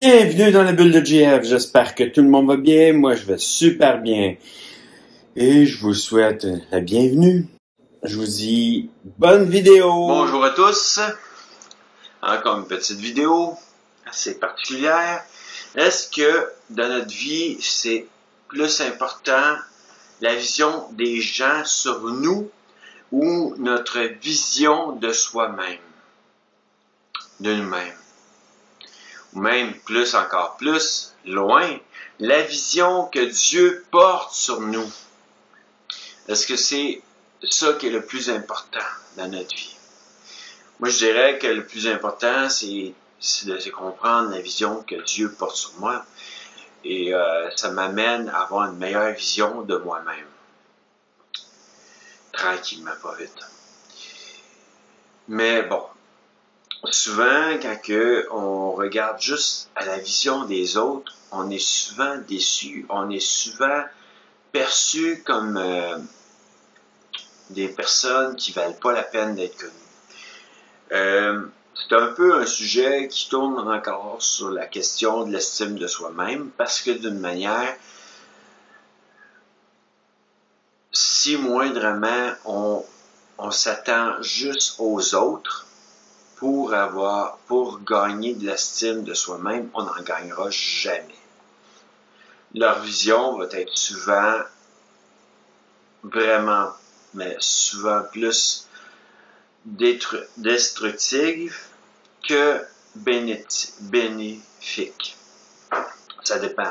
Bienvenue dans la bulle de GF, j'espère que tout le monde va bien, moi je vais super bien et je vous souhaite la bienvenue. Je vous dis bonne vidéo. Bonjour à tous, encore une petite vidéo assez particulière. Est-ce que dans notre vie c'est plus important la vision des gens sur nous ou notre vision de soi-même, de nous-mêmes? Ou même plus, encore plus, loin, la vision que Dieu porte sur nous. Est-ce que c'est ça qui est le plus important dans notre vie? Moi, je dirais que le plus important, c'est de comprendre la vision que Dieu porte sur moi. Et ça m'amène à avoir une meilleure vision de moi-même. Tranquillement, pas vite. Mais bon, souvent, quand on regarde juste à la vision des autres, on est souvent déçu, on est souvent perçu comme des personnes qui valent pas la peine d'être connues. C'est un peu un sujet qui tourne encore sur la question de l'estime de soi-même, parce que d'une manière, si moindrement on s'attend juste aux autres pour gagner de l'estime de soi-même, on n'en gagnera jamais. Leur vision va être souvent, vraiment, mais souvent plus destructive que bénéfique. Ça dépend.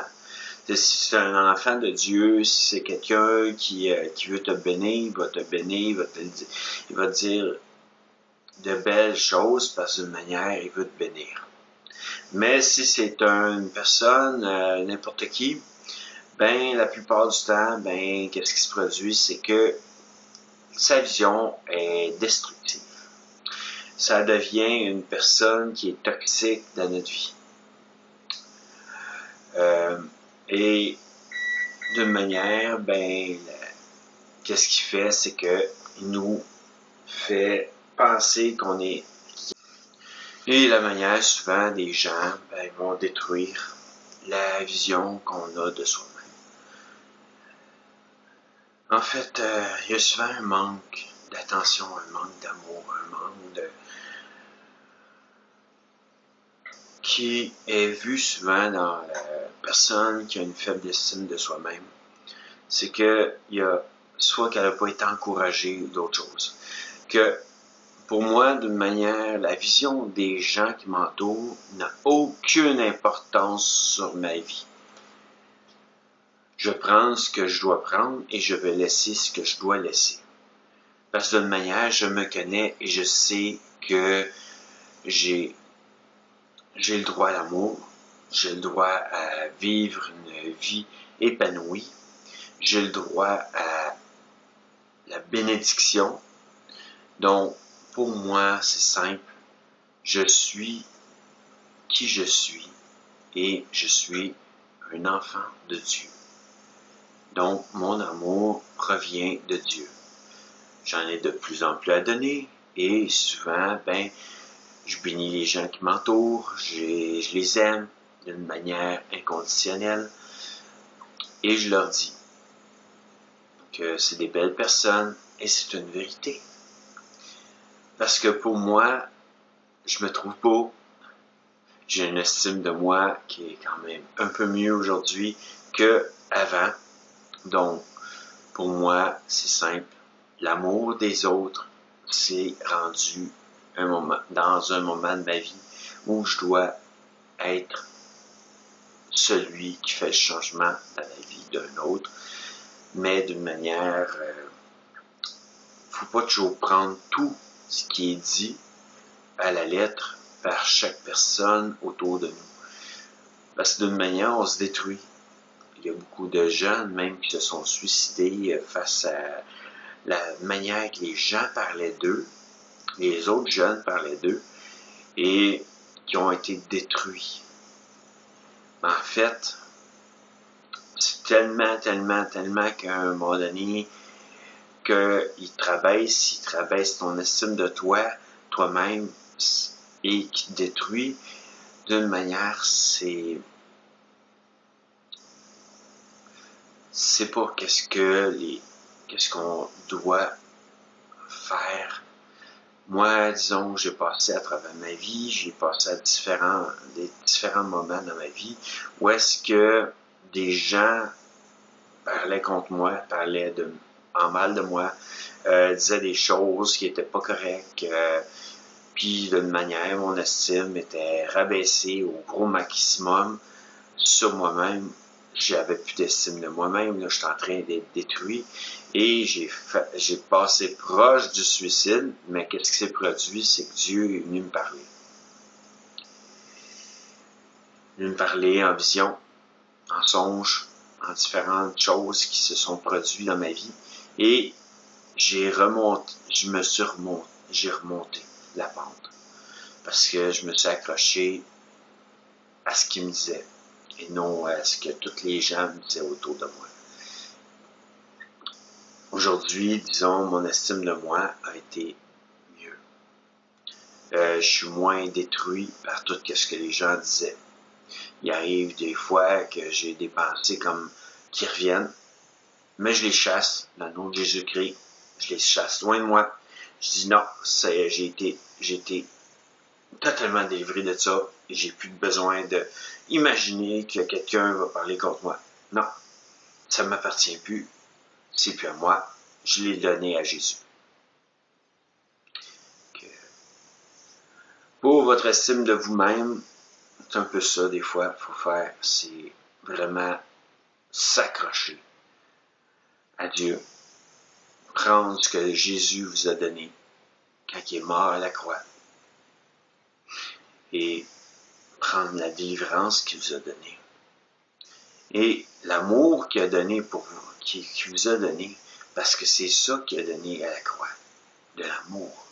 Si c'est un enfant de Dieu, si c'est quelqu'un qui veut te bénir, il va te bénir, il va te dire de belles choses parce que d'une manière, il veut te bénir. Mais si c'est une personne, n'importe qui, ben la plupart du temps, ben qu'est-ce qui se produit, c'est que sa vision est destructive. Ça devient une personne qui est toxique dans notre vie. Et d'une manière, ben, qu'est-ce qu'il fait, c'est que il nous fait penser qu'on est... Et la manière, souvent, des gens ben, vont détruire la vision qu'on a de soi-même. En fait, il y a souvent un manque d'attention, un manque d'amour, un manque de... qui est vu souvent dans la personne qui a une faible estime de soi-même. C'est que il y a soit qu'elle n'a pas été encouragée ou d'autres choses. Que pour moi, d'une manière, la vision des gens qui m'entourent n'a aucune importance sur ma vie. Je prends ce que je dois prendre et je vais laisser ce que je dois laisser. Parce que d'une manière, je me connais et je sais que j'ai le droit à l'amour, j'ai le droit à vivre une vie épanouie, j'ai le droit à la bénédiction. Donc, pour moi, c'est simple. Je suis qui je suis et je suis un enfant de Dieu. Donc, mon amour provient de Dieu. J'en ai de plus en plus à donner et souvent, ben, je bénis les gens qui m'entourent, je les aime d'une manière inconditionnelle et je leur dis que c'est des belles personnes et c'est une vérité. Parce que pour moi, je me trouve beau, j'ai une estime de moi qui est quand même un peu mieux aujourd'hui qu'avant. Donc, pour moi, c'est simple. L'amour des autres, c'est rendu dans un moment de ma vie où je dois être celui qui fait le changement dans la vie d'un autre, mais d'une manière, faut pas toujours prendre tout ce qui est dit à la lettre par chaque personne autour de nous. Parce que d'une manière, on se détruit. Il y a beaucoup de jeunes même qui se sont suicidés face à la manière que les gens parlaient d'eux, les autres jeunes parlaient d'eux, et qui ont été détruits. En fait, c'est tellement qu'à un moment donné, qu'il te rabaisse ton estime de toi, toi-même, et qui te détruit, d'une manière, c'est pas qu'est-ce qu'on doit faire. Moi, disons, j'ai passé à travers ma vie, j'ai passé à différents moments dans ma vie où est-ce que des gens parlaient contre moi, parlaient en mal de moi, disaient des choses qui étaient pas correctes, puis d'une manière, mon estime était rabaissée au gros maximum sur moi-même. J'avais plus d'estime de moi-même, là, j'étais en train d'être détruit et j'ai passé proche du suicide, mais qu'est-ce qui s'est produit, c'est que Dieu est venu me parler. Il est venu me parler en vision, en songe, en différentes choses qui se sont produites dans ma vie et j'ai remonté la pente parce que je me suis accroché à ce qu'il me disait et non à ce que tous les gens me disaient autour de moi. Aujourd'hui, disons, mon estime de moi a été mieux. Je suis moins détruit par tout ce que les gens disaient. Il arrive des fois que j'ai des pensées comme qui reviennent, mais je les chasse dans le nom de Jésus-Christ. Je les chasse loin de moi. Je dis non, j'ai été totalement délivré de ça et j'ai plus besoin de imaginer que quelqu'un va parler contre moi. Non, ça ne m'appartient plus. C'est plus à moi. Je l'ai donné à Jésus. Pour votre estime de vous-même, c'est un peu ça des fois qu'il faut faire. C'est vraiment s'accrocher à Dieu. Prendre ce que Jésus vous a donné quand il est mort à la croix. Et prendre la délivrance qu'il vous a donnée. Et l'amour qu'il a donné pour vous, qu'il vous a donné, parce que c'est ça qu'il a donné à la croix. De l'amour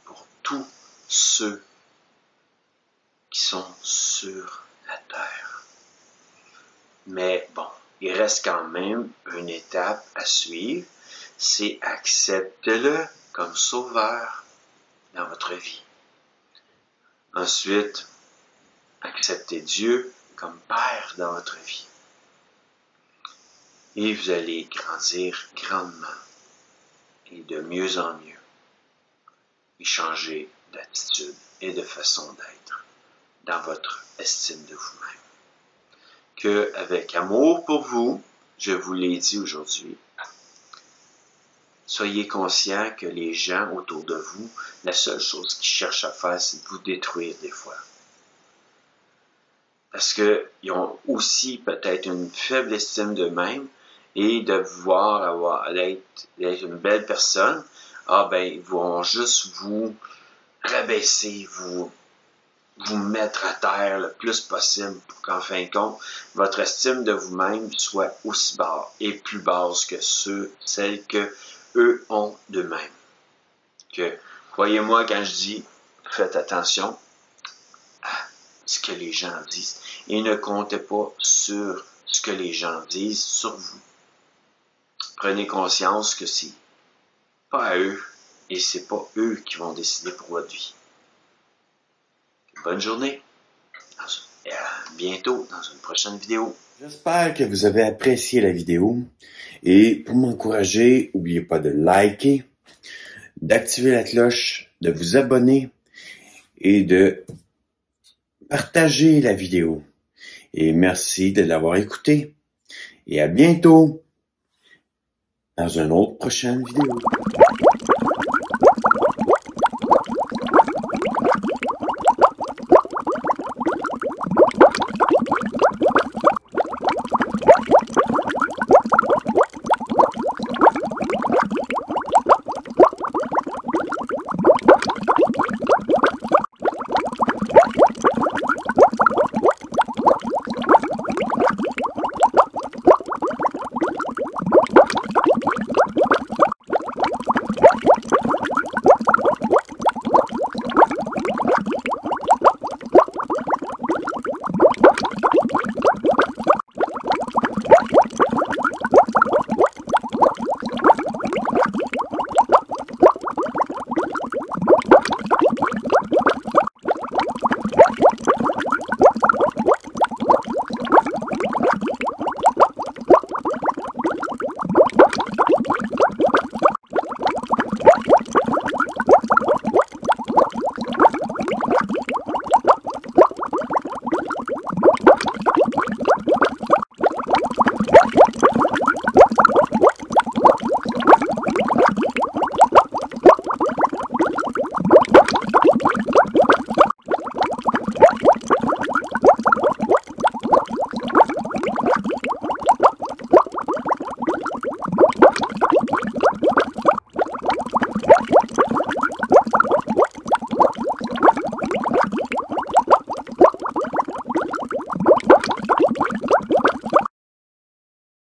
pour tous ceux qui sont sur la terre. Mais bon, il reste quand même une étape à suivre, c'est acceptez-le comme sauveur dans votre vie. Ensuite, acceptez Dieu comme Père dans votre vie. Et vous allez grandir grandement et de mieux en mieux. Et changer d'attitude et de façon d'être dans votre estime de vous-même. Que avec amour pour vous, je vous l'ai dit aujourd'hui, soyez conscients que les gens autour de vous, la seule chose qu'ils cherchent à faire, c'est de vous détruire des fois. Parce qu'ils ont aussi peut-être une faible estime d'eux-mêmes et de vouloir d'être une belle personne, ils vont juste vous rabaisser, vous mettre à terre le plus possible pour qu'en fin de compte, votre estime de vous-même soit aussi basse et plus basse que celle que eux ont d'eux-mêmes. Croyez-moi quand je dis, faites attention à ce que les gens disent et ne comptez pas sur ce que les gens disent sur vous. Prenez conscience que c'est pas à eux et c'est pas eux qui vont décider pour votre vie. Bonne journée et à bientôt dans une prochaine vidéo. J'espère que vous avez apprécié la vidéo et pour m'encourager, n'oubliez pas de liker, d'activer la cloche, de vous abonner et de partager la vidéo. Et merci de l'avoir écouté et à bientôt dans une autre prochaine vidéo.